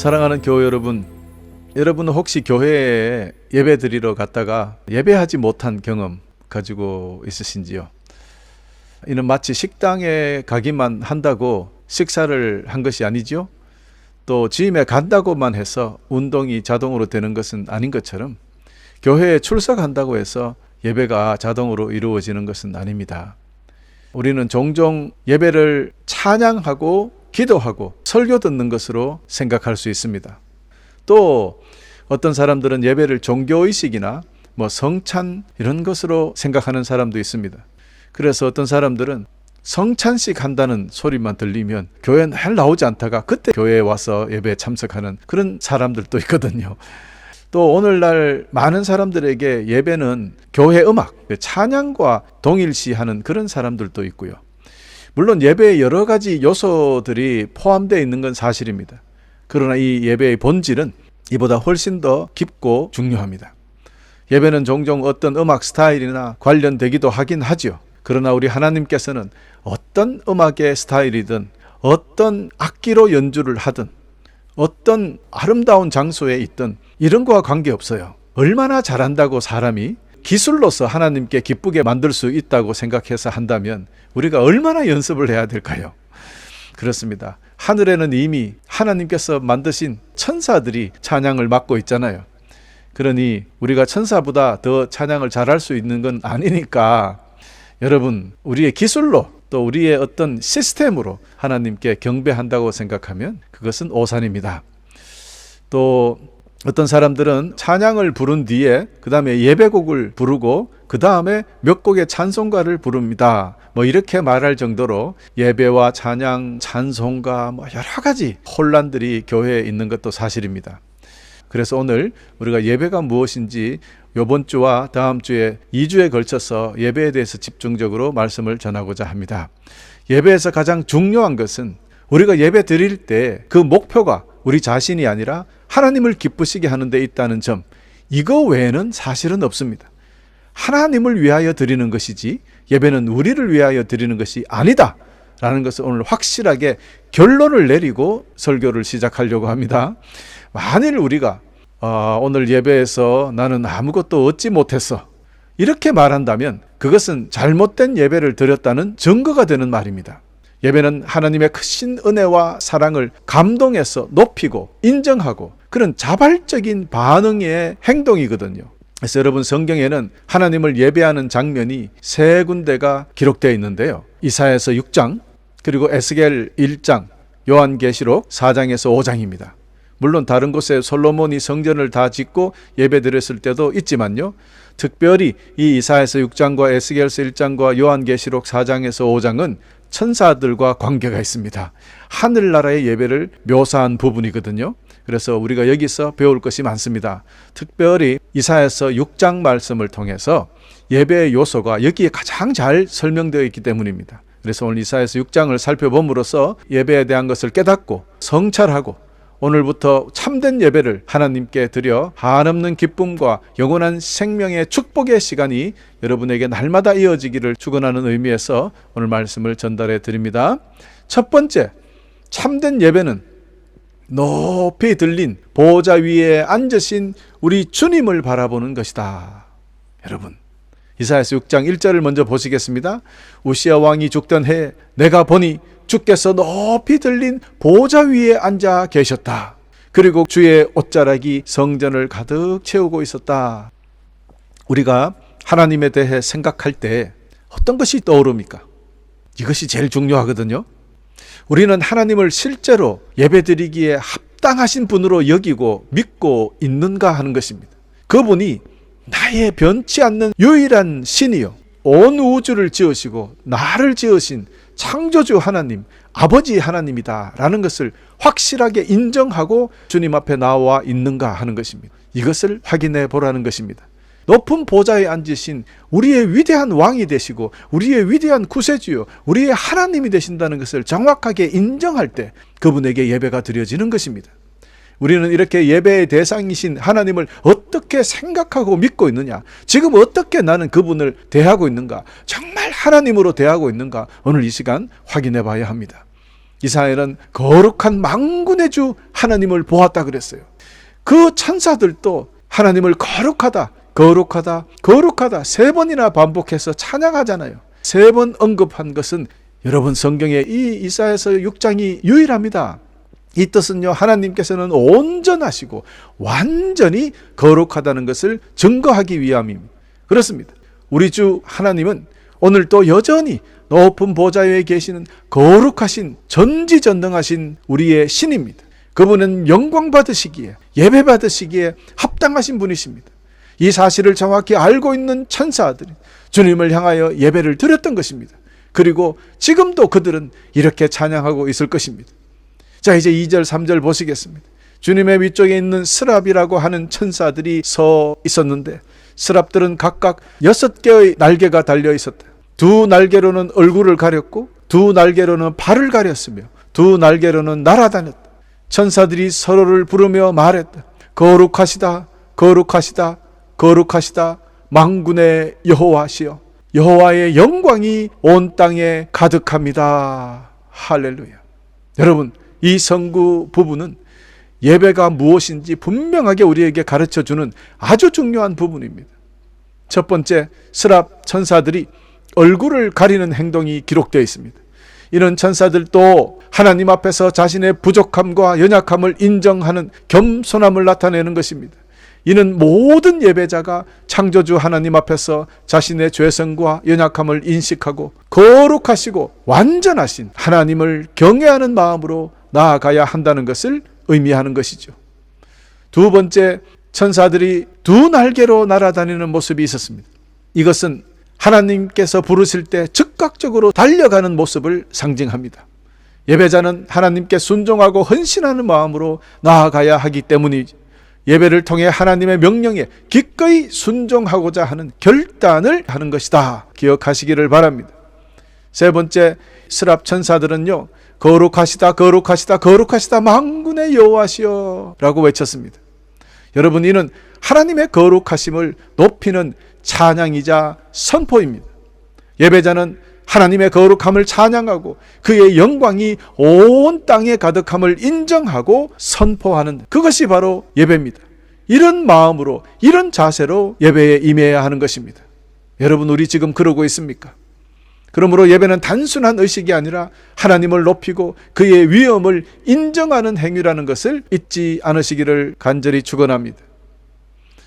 사랑하는 교회 여러분, 여러분은 혹시 교회에 예배 드리러 갔다가 예배하지 못한 경험 가지고 있으신지요? 이는 마치 식당에 가기만 한다고 식사를 한 것이 아니죠. 또 짐에 간다고만 해서 운동이 자동으로 되는 것은 아닌 것처럼 교회에 출석한다고 해서 예배가 자동으로 이루어지는 것은 아닙니다. 우리는 종종 예배를 찬양하고 기도하고 설교 듣는 것으로 생각할 수 있습니다. 또 어떤 사람들은 예배를 종교의식이나 성찬 이런 것으로 생각하는 사람도 있습니다. 그래서 어떤 사람들은 성찬식 한다는 소리만 들리면 교회에 날 나오지 않다가 그때 교회에 와서 예배에 참석하는 그런 사람들도 있거든요. 또 오늘날 많은 사람들에게 예배는 교회 음악, 찬양과 동일시하는 그런 사람들도 있고요. 물론 예배에 여러 가지 요소들이 포함되어 있는 건 사실입니다. 그러나 이 예배의 본질은 이보다 훨씬 더 깊고 중요합니다. 예배는 종종 어떤 음악 스타일이나 관련되기도 하긴 하죠. 그러나 우리 하나님께서는 어떤 음악의 스타일이든 어떤 악기로 연주를 하든 어떤 아름다운 장소에 있든 이런 거와 관계없어요. 얼마나 잘한다고 사람이 기술로서 하나님께 기쁘게 만들 수 있다고 생각해서 한다면 우리가 얼마나 연습을 해야 될까요? 그렇습니다. 하늘에는 이미 하나님께서 만드신 천사들이 찬양을 맡고 있잖아요. 그러니 우리가 천사보다 더 찬양을 잘할 수 있는 건 아니니까 여러분, 우리의 기술로 또 우리의 어떤 시스템으로 하나님께 경배한다고 생각하면 그것은 오산입니다. 또 어떤 사람들은 찬양을 부른 뒤에 그 다음에 예배곡을 부르고 그 다음에 몇 곡의 찬송가를 부릅니다. 이렇게 말할 정도로 예배와 찬양, 찬송가 여러 가지 혼란들이 교회에 있는 것도 사실입니다. 그래서 오늘 우리가 예배가 무엇인지 이번 주와 다음 주에 2주에 걸쳐서 예배에 대해서 집중적으로 말씀을 전하고자 합니다. 예배에서 가장 중요한 것은 우리가 예배 드릴 때 그 목표가 우리 자신이 아니라 하나님을 기쁘시게 하는 데 있다는 점, 이거 외에는 사실은 없습니다. 하나님을 위하여 드리는 것이지 예배는 우리를 위하여 드리는 것이 아니다 라는 것을 오늘 확실하게 결론을 내리고 설교를 시작하려고 합니다. 만일 우리가 오늘 예배에서 나는 아무것도 얻지 못했어 이렇게 말한다면 그것은 잘못된 예배를 드렸다는 증거가 되는 말입니다. 예배는 하나님의 크신 은혜와 사랑을 감동해서 높이고 인정하고 그런 자발적인 반응의 행동이거든요. 그래서 여러분, 성경에는 하나님을 예배하는 장면이 3군데가 기록되어 있는데요. 이사야서 6장, 그리고 에스겔 1장, 요한계시록 4장에서 5장입니다. 물론 다른 곳에 솔로몬이 성전을 다 짓고 예배 드렸을 때도 있지만요. 특별히 이 이사야서 6장과 에스겔서 1장과 요한계시록 4장에서 5장은 천사들과 관계가 있습니다. 하늘나라의 예배를 묘사한 부분이거든요. 그래서 우리가 여기서 배울 것이 많습니다. 특별히 이사야서 6장 말씀을 통해서 예배의 요소가 여기에 가장 잘 설명되어 있기 때문입니다. 그래서 오늘 이사야서 6장을 살펴봄으로써 예배에 대한 것을 깨닫고 성찰하고 오늘부터 참된 예배를 하나님께 드려 한없는 기쁨과 영원한 생명의 축복의 시간이 여러분에게 날마다 이어지기를 축원하는 의미에서 오늘 말씀을 전달해 드립니다. 첫 번째, 참된 예배는 높이 들린 보호자 위에 앉으신 우리 주님을 바라보는 것이다. 여러분, 이사야서 6장 1절을 먼저 보시겠습니다. 우시야 왕이 죽던 해에 내가 보니 주께서 높이 들린 보호자 위에 앉아 계셨다. 그리고 주의 옷자락이 성전을 가득 채우고 있었다. 우리가 하나님에 대해 생각할 때 어떤 것이 떠오릅니까? 이것이 제일 중요하거든요. 우리는 하나님을 실제로 예배드리기에 합당하신 분으로 여기고 믿고 있는가 하는 것입니다. 그분이 나의 변치 않는 유일한 신이요, 온 우주를 지으시고 나를 지으신 창조주 하나님, 아버지 하나님이다 라는 것을 확실하게 인정하고 주님 앞에 나와 있는가 하는 것입니다. 이것을 확인해 보라는 것입니다. 높은 보좌에 앉으신 우리의 위대한 왕이 되시고 우리의 위대한 구세주요, 우리의 하나님이 되신다는 것을 정확하게 인정할 때 그분에게 예배가 드려지는 것입니다. 우리는 이렇게 예배의 대상이신 하나님을 어떻게 생각하고 믿고 있느냐, 지금 어떻게 나는 그분을 대하고 있는가, 정말 하나님으로 대하고 있는가, 오늘 이 시간 확인해 봐야 합니다. 이사야는 거룩한 만군의 주 하나님을 보았다 그랬어요. 그 천사들도 하나님을 거룩하다, 거룩하다, 거룩하다 3번이나 반복해서 찬양하잖아요. 3번 언급한 것은 여러분 성경에 이 이사야서 6장이 유일합니다. 이 뜻은요, 하나님께서는 온전하시고 완전히 거룩하다는 것을 증거하기 위함입니다. 그렇습니다. 우리 주 하나님은 오늘도 여전히 높은 보좌 위에 계시는 거룩하신 전지전능하신 우리의 신입니다. 그분은 영광 받으시기에, 예배 받으시기에 합당하신 분이십니다. 이 사실을 정확히 알고 있는 천사들이 주님을 향하여 예배를 드렸던 것입니다. 그리고 지금도 그들은 이렇게 찬양하고 있을 것입니다. 자, 이제 2절 3절 보시겠습니다. 주님의 위쪽에 있는 스랍이라고 하는 천사들이 서 있었는데, 스랍들은 각각 6개의 날개가 달려 있었다. 2 날개로는 얼굴을 가렸고 2 날개로는 발을 가렸으며 2 날개로는 날아다녔다. 천사들이 서로를 부르며 말했다. 거룩하시다, 거룩하시다, 거룩하시다 만군의 여호와시여, 여호와의 영광이 온 땅에 가득합니다. 할렐루야. 여러분, 이 성구 부분은 예배가 무엇인지 분명하게 우리에게 가르쳐주는 아주 중요한 부분입니다. 첫 번째, 스랍 천사들이 얼굴을 가리는 행동이 기록되어 있습니다. 이런 천사들도 하나님 앞에서 자신의 부족함과 연약함을 인정하는 겸손함을 나타내는 것입니다. 이는 모든 예배자가 창조주 하나님 앞에서 자신의 죄성과 연약함을 인식하고 거룩하시고 완전하신 하나님을 경외하는 마음으로 나아가야 한다는 것을 의미하는 것이죠. 두 번째, 천사들이 2 날개로 날아다니는 모습이 있었습니다. 이것은 하나님께서 부르실 때 즉각적으로 달려가는 모습을 상징합니다. 예배자는 하나님께 순종하고 헌신하는 마음으로 나아가야 하기 때문이죠. 예배를 통해 하나님의 명령에 기꺼이 순종하고자 하는 결단을 하는 것이다. 기억하시기를 바랍니다. 세 번째, 스랍 천사들은요, 거룩하시다, 거룩하시다, 거룩하시다 만군의 여호와시여 라고 외쳤습니다. 여러분, 이는 하나님의 거룩하심을 높이는 찬양이자 선포입니다. 예배자는 하나님의 거룩함을 찬양하고 그의 영광이 온 땅에 가득함을 인정하고 선포하는, 그것이 바로 예배입니다. 이런 마음으로, 이런 자세로 예배에 임해야 하는 것입니다. 여러분, 우리 지금 그러고 있습니까? 그러므로 예배는 단순한 의식이 아니라 하나님을 높이고 그의 위엄을 인정하는 행위라는 것을 잊지 않으시기를 간절히 축원합니다.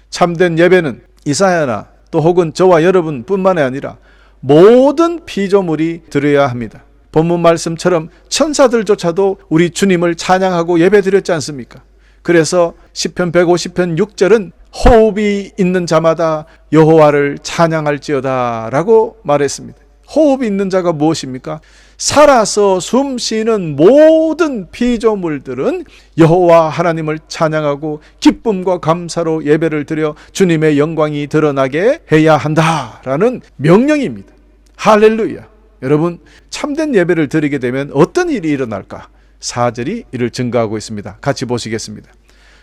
참된 예배는 이사야나 또 혹은 저와 여러분뿐만이 아니라 모든 피조물이 드려야 합니다. 본문 말씀처럼 천사들조차도 우리 주님을 찬양하고 예배드렸지 않습니까? 그래서 시편 150편 6절은 호흡이 있는 자마다 여호와를 찬양할지어다 라고 말했습니다. 호흡이 있는 자가 무엇입니까? 살아서 숨쉬는 모든 피조물들은 여호와 하나님을 찬양하고 기쁨과 감사로 예배를 드려 주님의 영광이 드러나게 해야 한다라는 명령입니다. 할렐루야. 여러분, 참된 예배를 드리게 되면 어떤 일이 일어날까? 4절이 이를 증거하고 있습니다. 같이 보시겠습니다.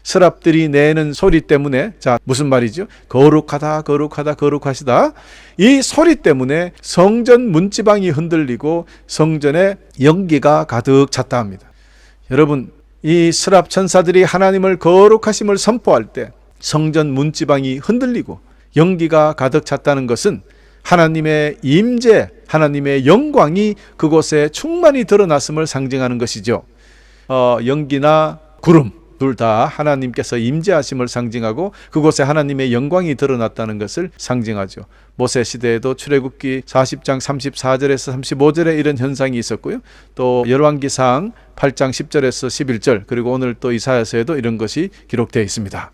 스랍들이 내는 소리 때문에, 자, 무슨 말이죠? 거룩하다, 거룩하다, 거룩하시다. 이 소리 때문에 성전 문지방이 흔들리고 성전에 연기가 가득 찼다 합니다. 여러분, 이 스랍 천사들이 하나님을 거룩하심을 선포할 때 성전 문지방이 흔들리고 연기가 가득 찼다는 것은 하나님의 임재, 하나님의 영광이 그곳에 충만히 드러났음을 상징하는 것이죠. 연기나 구름, 둘 다 하나님께서 임재하심을 상징하고 그곳에 하나님의 영광이 드러났다는 것을 상징하죠. 모세 시대에도 출애굽기 40장 34절에서 35절에 이런 현상이 있었고요. 또 열왕기상 8장 10절에서 11절, 그리고 오늘 또 이사야서에도 이런 것이 기록되어 있습니다.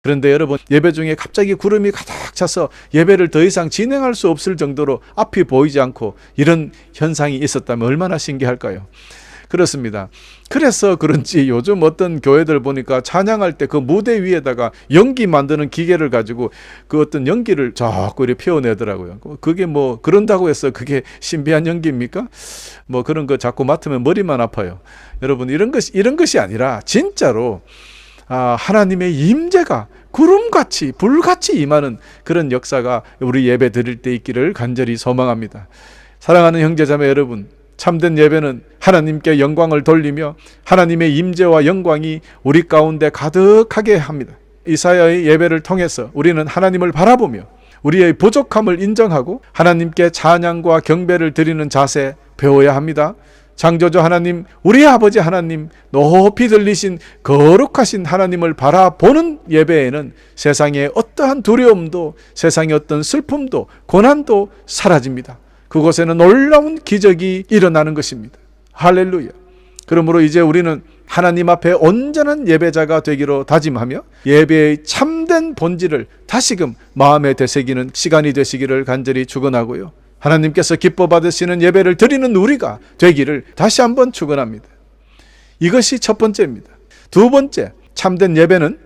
그런데 여러분, 예배 중에 갑자기 구름이 가득 차서 예배를 더 이상 진행할 수 없을 정도로 앞이 보이지 않고 이런 현상이 있었다면 얼마나 신기할까요? 그렇습니다. 그래서 그런지 요즘 어떤 교회들 보니까 찬양할 때 그 무대 위에다가 연기 만드는 기계를 가지고 그 어떤 연기를 자꾸 이렇게 피워내더라고요. 그게 뭐 그런다고 해서 그게 신비한 연기입니까? 뭐 그런 거 자꾸 맡으면 머리만 아파요. 여러분, 이런 것이 아니라 진짜로 하나님의 임재가 구름같이 불같이 임하는 그런 역사가 우리 예배 드릴 때 있기를 간절히 소망합니다. 사랑하는 형제자매 여러분, 참된 예배는 하나님께 영광을 돌리며 하나님의 임재와 영광이 우리 가운데 가득하게 합니다. 이사야의 예배를 통해서 우리는 하나님을 바라보며 우리의 부족함을 인정하고 하나님께 찬양과 경배를 드리는 자세 배워야 합니다. 창조주 하나님, 우리 아버지 하나님, 높이 들리신 거룩하신 하나님을 바라보는 예배에는 세상의 어떠한 두려움도, 세상의 어떤 슬픔도, 고난도 사라집니다. 그곳에는 놀라운 기적이 일어나는 것입니다. 할렐루야. 그러므로 이제 우리는 하나님 앞에 온전한 예배자가 되기로 다짐하며 예배의 참된 본질을 다시금 마음에 되새기는 시간이 되시기를 간절히 축원하고요. 하나님께서 기뻐 받으시는 예배를 드리는 우리가 되기를 다시 한번 축원합니다. 이것이 첫 번째입니다. 두 번째, 참된 예배는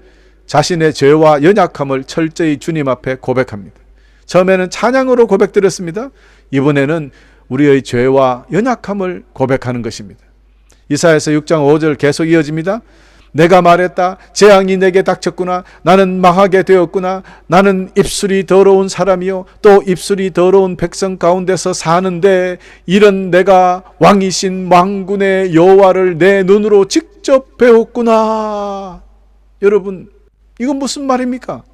자신의 죄와 연약함을 철저히 주님 앞에 고백합니다. 처음에는 찬양으로 고백드렸습니다. 이번에는 우리의 죄와 연약함을 고백하는 것입니다. 이사야서 6장 5절 계속 이어집니다. 내가 말했다. 재앙이 내게 닥쳤구나. 나는 망하게 되었구나. 나는 입술이 더러운 사람이요 또 입술이 더러운 백성 가운데서 사는데 이런 내가 왕이신 왕군의 여호와를 내 눈으로 직접 배웠구나. 여러분, 이건 무슨 말입니까?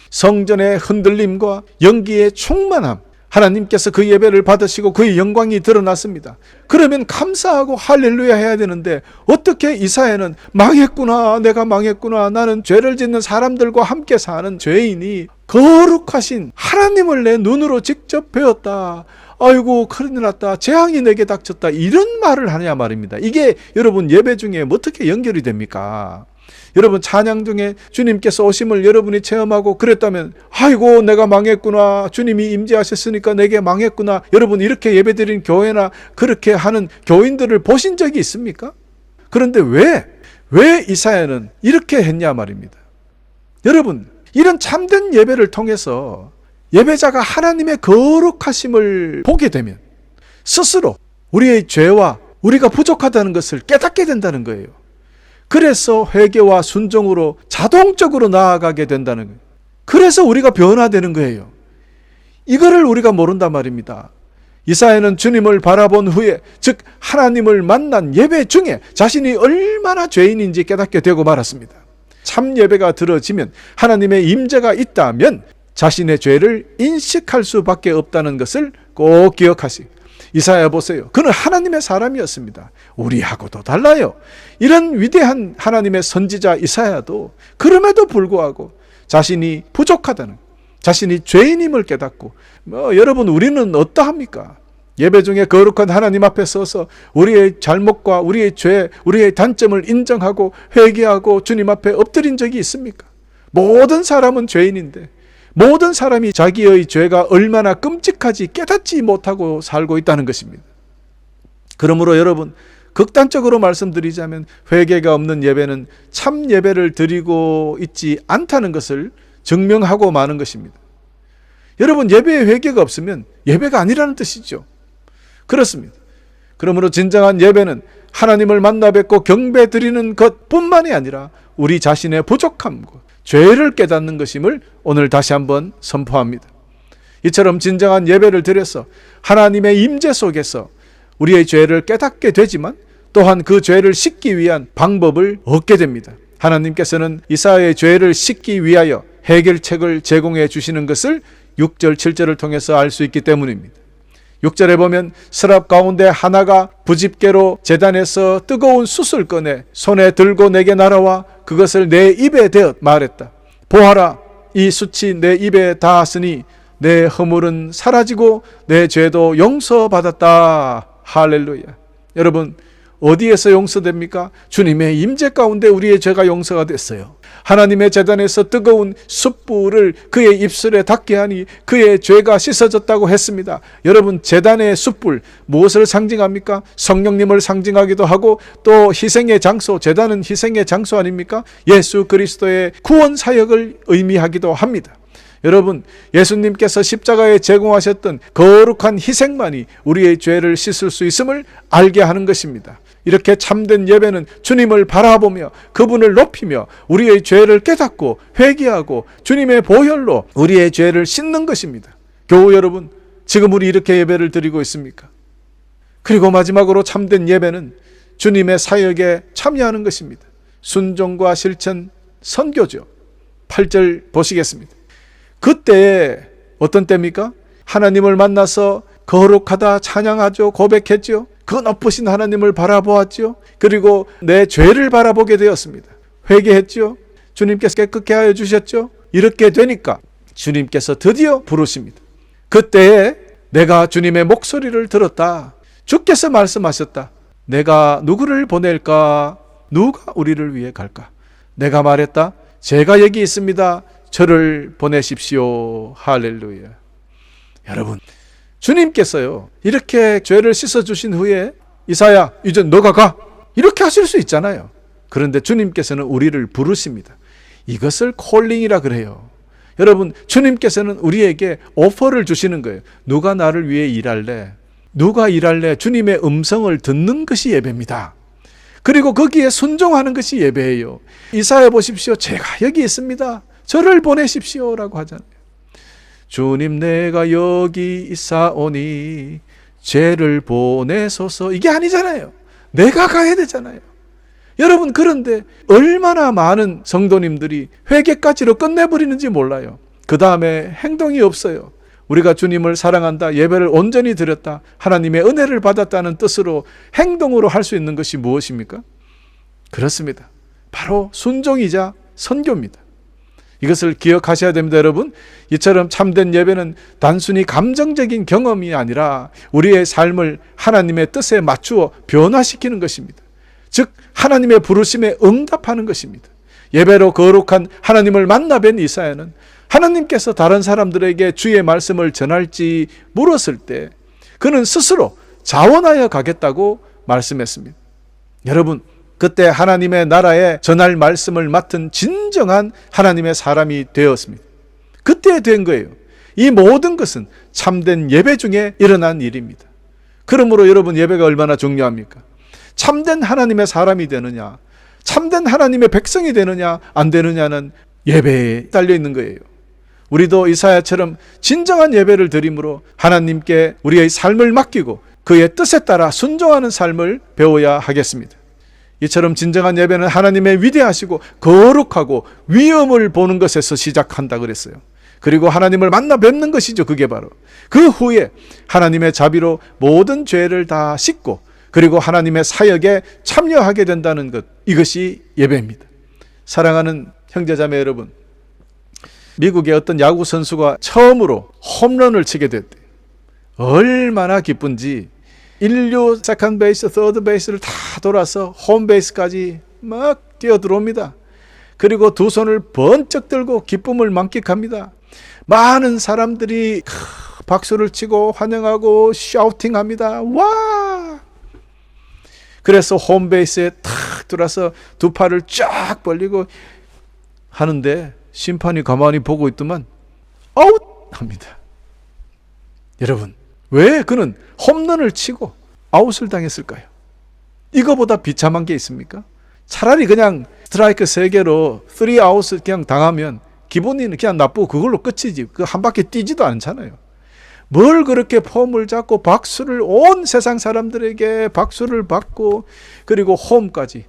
성전의 흔들림과 연기의 충만함, 하나님께서 그 예배를 받으시고 그의 영광이 드러났습니다. 그러면 감사하고 할렐루야 해야 되는데 어떻게 이사야는 망했구나, 내가 망했구나, 나는 죄를 짓는 사람들과 함께 사는 죄인이 거룩하신 하나님을 내 눈으로 직접 배웠다, 아이고 큰일 났다, 재앙이 내게 닥쳤다, 이런 말을 하냐 말입니다. 이게 여러분 예배 중에 어떻게 연결이 됩니까? 여러분 찬양 중에 주님께서 오심을 여러분이 체험하고 그랬다면 아이고 내가 망했구나, 주님이 임재하셨으니까 내게 망했구나, 여러분 이렇게 예배드린 교회나 그렇게 하는 교인들을 보신 적이 있습니까? 그런데 왜 이사야는 이렇게 했냐 말입니다. 여러분, 이런 참된 예배를 통해서 예배자가 하나님의 거룩하심을 보게 되면 스스로 우리의 죄와 우리가 부족하다는 것을 깨닫게 된다는 거예요. 그래서 회개와 순종으로 자동적으로 나아가게 된다는 거예요. 그래서 우리가 변화되는 거예요. 이거를 우리가 모른단 말입니다. 이사야는 주님을 바라본 후에, 즉 하나님을 만난 예배 중에 자신이 얼마나 죄인인지 깨닫게 되고 말았습니다. 참 예배가 드려지면, 하나님의 임재가 있다면 자신의 죄를 인식할 수밖에 없다는 것을 꼭 기억하시고, 이사야 보세요. 그는 하나님의 사람이었습니다. 우리하고도 달라요. 이런 위대한 하나님의 선지자 이사야도 그럼에도 불구하고 자신이 부족하다는, 자신이 죄인임을 깨닫고, 여러분 우리는 어떠합니까? 예배 중에 거룩한 하나님 앞에 서서 우리의 잘못과 우리의 죄, 우리의 단점을 인정하고 회개하고 주님 앞에 엎드린 적이 있습니까? 모든 사람은 죄인인데 모든 사람이 자기의 죄가 얼마나 끔찍한지 깨닫지 못하고 살고 있다는 것입니다. 그러므로 여러분, 극단적으로 말씀드리자면 회개가 없는 예배는 참 예배를 드리고 있지 않다는 것을 증명하고 마는 것입니다. 여러분, 예배에 회개가 없으면 예배가 아니라는 뜻이죠. 그렇습니다. 그러므로 진정한 예배는 하나님을 만나 뵙고 경배 드리는 것뿐만이 아니라 우리 자신의 부족함과 죄를 깨닫는 것임을 오늘 다시 한번 선포합니다. 이처럼 진정한 예배를 드려서 하나님의 임재 속에서 우리의 죄를 깨닫게 되지만 또한 그 죄를 씻기 위한 방법을 얻게 됩니다. 하나님께서는 이사야의 죄를 씻기 위하여 해결책을 제공해 주시는 것을 6절, 7절을 통해서 알 수 있기 때문입니다. 6절에 보면 스랍 가운데 하나가 부집게로 제단에서 뜨거운 숯을 꺼내 손에 들고 내게 날아와 그것을 내 입에 대어 말했다. 보아라, 이 숯이 내 입에 닿았으니 내 허물은 사라지고 내 죄도 용서받았다. 할렐루야. 여러분, 어디에서 용서됩니까? 주님의 임재 가운데 우리의 죄가 용서가 됐어요. 하나님의 제단에서 뜨거운 숯불을 그의 입술에 닿게 하니 그의 죄가 씻어졌다고 했습니다. 여러분, 제단의 숯불 무엇을 상징합니까? 성령님을 상징하기도 하고 또 희생의 장소, 제단은 희생의 장소 아닙니까? 예수 그리스도의 구원 사역을 의미하기도 합니다. 여러분, 예수님께서 십자가에 제공하셨던 거룩한 희생만이 우리의 죄를 씻을 수 있음을 알게 하는 것입니다. 이렇게 참된 예배는 주님을 바라보며 그분을 높이며 우리의 죄를 깨닫고 회개하고 주님의 보혈로 우리의 죄를 씻는 것입니다. 교우 여러분, 지금 우리 이렇게 예배를 드리고 있습니까? 그리고 마지막으로 참된 예배는 주님의 사역에 참여하는 것입니다. 순종과 실천, 선교죠. 8절 보시겠습니다. 그때 어떤 때입니까? 하나님을 만나서 거룩하다 찬양하죠. 고백했죠. 그 높으신 하나님을 바라보았죠. 그리고 내 죄를 바라보게 되었습니다. 회개했죠. 주님께서 깨끗게 하여 주셨죠. 이렇게 되니까 주님께서 드디어 부르십니다. 그때에 내가 주님의 목소리를 들었다. 주께서 말씀하셨다. 내가 누구를 보낼까? 누가 우리를 위해 갈까? 내가 말했다. 제가 여기 있습니다. 저를 보내십시오. 할렐루야. 여러분, 주님께서요, 이렇게 죄를 씻어주신 후에 이사야, 이제 너가 가. 이렇게 하실 수 있잖아요. 그런데 주님께서는 우리를 부르십니다. 이것을 콜링이라 그래요. 여러분, 주님께서는 우리에게 오퍼를 주시는 거예요. 누가 나를 위해 일할래? 누가 일할래? 주님의 음성을 듣는 것이 예배입니다. 그리고 거기에 순종하는 것이 예배예요. 이사야 보십시오. 제가 여기 있습니다. 저를 보내십시오. 라고 하잖아요. 주님 내가 여기 있사오니 죄를 보내소서. 이게 아니잖아요. 내가 가야 되잖아요. 여러분, 그런데 얼마나 많은 성도님들이 회개까지로 끝내버리는지 몰라요. 그 다음에 행동이 없어요. 우리가 주님을 사랑한다, 예배를 온전히 드렸다, 하나님의 은혜를 받았다는 뜻으로 행동으로 할 수 있는 것이 무엇입니까? 그렇습니다. 바로 순종이자 선교입니다. 이것을 기억하셔야 됩니다, 여러분. 이처럼 참된 예배는 단순히 감정적인 경험이 아니라 우리의 삶을 하나님의 뜻에 맞추어 변화시키는 것입니다. 즉 하나님의 부르심에 응답하는 것입니다. 예배로 거룩한 하나님을 만나 뵌 이사야는 하나님께서 다른 사람들에게 주의 말씀을 전할지 물었을 때 그는 스스로 자원하여 가겠다고 말씀했습니다. 여러분, 그때 하나님의 나라에 전할 말씀을 맡은 진정한 하나님의 사람이 되었습니다. 그때 된 거예요. 이 모든 것은 참된 예배 중에 일어난 일입니다. 그러므로 여러분, 예배가 얼마나 중요합니까? 참된 하나님의 사람이 되느냐, 참된 하나님의 백성이 되느냐 안 되느냐는 예배에 달려 있는 거예요. 우리도 이사야처럼 진정한 예배를 드림으로 하나님께 우리의 삶을 맡기고 그의 뜻에 따라 순종하는 삶을 배워야 하겠습니다. 이처럼 진정한 예배는 하나님의 위대하시고 거룩하고 위엄을 보는 것에서 시작한다 그랬어요. 그리고 하나님을 만나 뵙는 것이죠. 그게 바로 그 후에 하나님의 자비로 모든 죄를 다 씻고 그리고 하나님의 사역에 참여하게 된다는 것, 이것이 예배입니다. 사랑하는 형제자매 여러분, 미국의 어떤 야구 선수가 처음으로 홈런을 치게 됐대요. 얼마나 기쁜지 1루, 세컨드 베이스, 서드 베이스를 다 돌아서 홈 베이스까지 막 뛰어들어옵니다. 그리고 두 손을 번쩍 들고 기쁨을 만끽합니다. 많은 사람들이 박수를 치고 환영하고 샤우팅합니다. 와! 그래서 홈 베이스에 탁 들어서 두 팔을 쫙 벌리고 하는데 심판이 가만히 보고 있더만 아웃! 합니다. 여러분, 왜 그는 홈런을 치고 아웃을 당했을까요? 이거보다 비참한 게 있습니까? 차라리 그냥 스트라이크 3개로 3아웃을 그냥 당하면 기분이 그냥 나쁘고 그걸로 끝이지. 그 한 바퀴 뛰지도 않잖아요. 뭘 그렇게 폼을 잡고 박수를 온 세상 사람들에게 박수를 받고 그리고 홈까지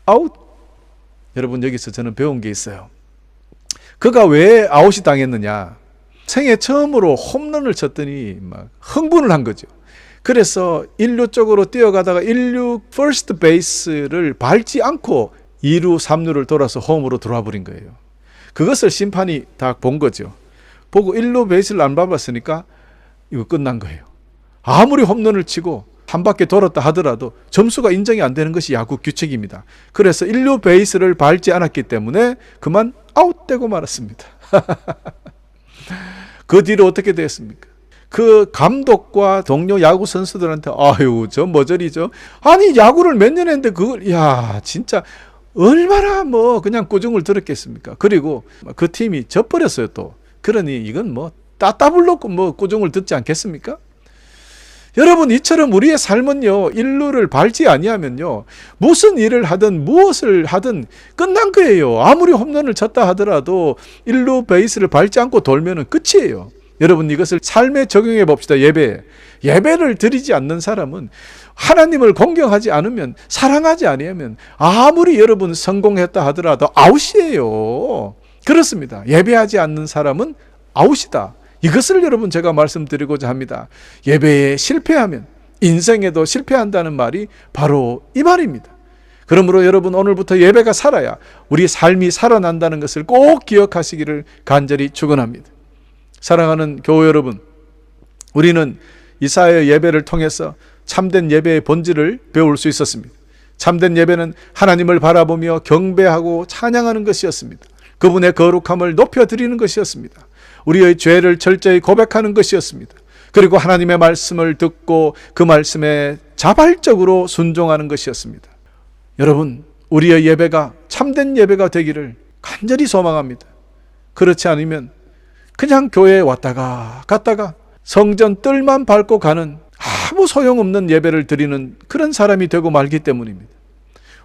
아웃. 여러분, 여기서 저는 배운 게 있어요. 그가 왜 아웃이 당했느냐? 생애 처음으로 홈런을 쳤더니 막 흥분을 한 거죠. 그래서 1루 쪽으로 뛰어가다가 1루 퍼스트 베이스를 밟지 않고 2루 3루를 돌아서 홈으로 들어와 버린 거예요. 그것을 심판이 다 본 거죠. 보고 1루 베이스를 안 밟았으니까 이거 끝난 거예요. 아무리 홈런을 치고 한 바퀴 돌았다 하더라도 점수가 인정이 안 되는 것이 야구 규칙입니다. 그래서 1루 베이스를 밟지 않았기 때문에 그만 아웃되고 말았습니다. 그 뒤로 어떻게 됐습니까? 그 감독과 동료 야구 선수들한테 아유 저 머저리죠. 아니 야구를 몇 년 했는데 그걸 야 진짜 얼마나 뭐 그냥 꾸중을 들었겠습니까? 그리고 그 팀이 져버렸어요 또. 그러니 이건 뭐 따따블 놓고 뭐 꾸중을 듣지 않겠습니까? 여러분, 이처럼 우리의 삶은요, 일루를 밟지 아니하면요, 무슨 일을 하든 무엇을 하든 끝난 거예요. 아무리 홈런을 쳤다 하더라도 일루 베이스를 밟지 않고 돌면은 끝이에요. 여러분 이것을 삶에 적용해 봅시다. 예배를 드리지 않는 사람은 하나님을 공경하지 않으면, 사랑하지 아니하면 아무리 여러분 성공했다 하더라도 아웃이에요. 그렇습니다. 예배하지 않는 사람은 아웃이다. 이것을 여러분 제가 말씀드리고자 합니다. 예배에 실패하면 인생에도 실패한다는 말이 바로 이 말입니다. 그러므로 여러분 오늘부터 예배가 살아야 우리 삶이 살아난다는 것을 꼭 기억하시기를 간절히 축원합니다. 사랑하는 교회 여러분, 우리는 이사야의 예배를 통해서 참된 예배의 본질을 배울 수 있었습니다. 참된 예배는 하나님을 바라보며 경배하고 찬양하는 것이었습니다. 그분의 거룩함을 높여드리는 것이었습니다. 우리의 죄를 철저히 고백하는 것이었습니다. 그리고 하나님의 말씀을 듣고 그 말씀에 자발적으로 순종하는 것이었습니다. 여러분, 우리의 예배가 참된 예배가 되기를 간절히 소망합니다. 그렇지 않으면 그냥 교회에 왔다가 갔다가 성전 뜰만 밟고 가는 아무 소용없는 예배를 드리는 그런 사람이 되고 말기 때문입니다.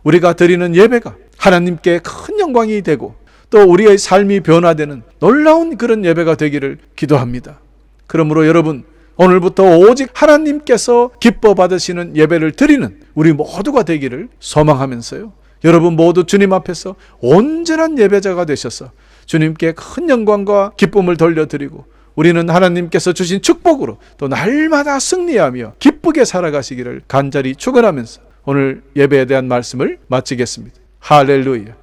우리가 드리는 예배가 하나님께 큰 영광이 되고 또 우리의 삶이 변화되는 놀라운 그런 예배가 되기를 기도합니다. 그러므로 여러분, 오늘부터 오직 하나님께서 기뻐 받으시는 예배를 드리는 우리 모두가 되기를 소망하면서요, 여러분 모두 주님 앞에서 온전한 예배자가 되셔서 주님께 큰 영광과 기쁨을 돌려드리고 우리는 하나님께서 주신 축복으로 또 날마다 승리하며 기쁘게 살아가시기를 간절히 축원하면서 오늘 예배에 대한 말씀을 마치겠습니다. 할렐루야.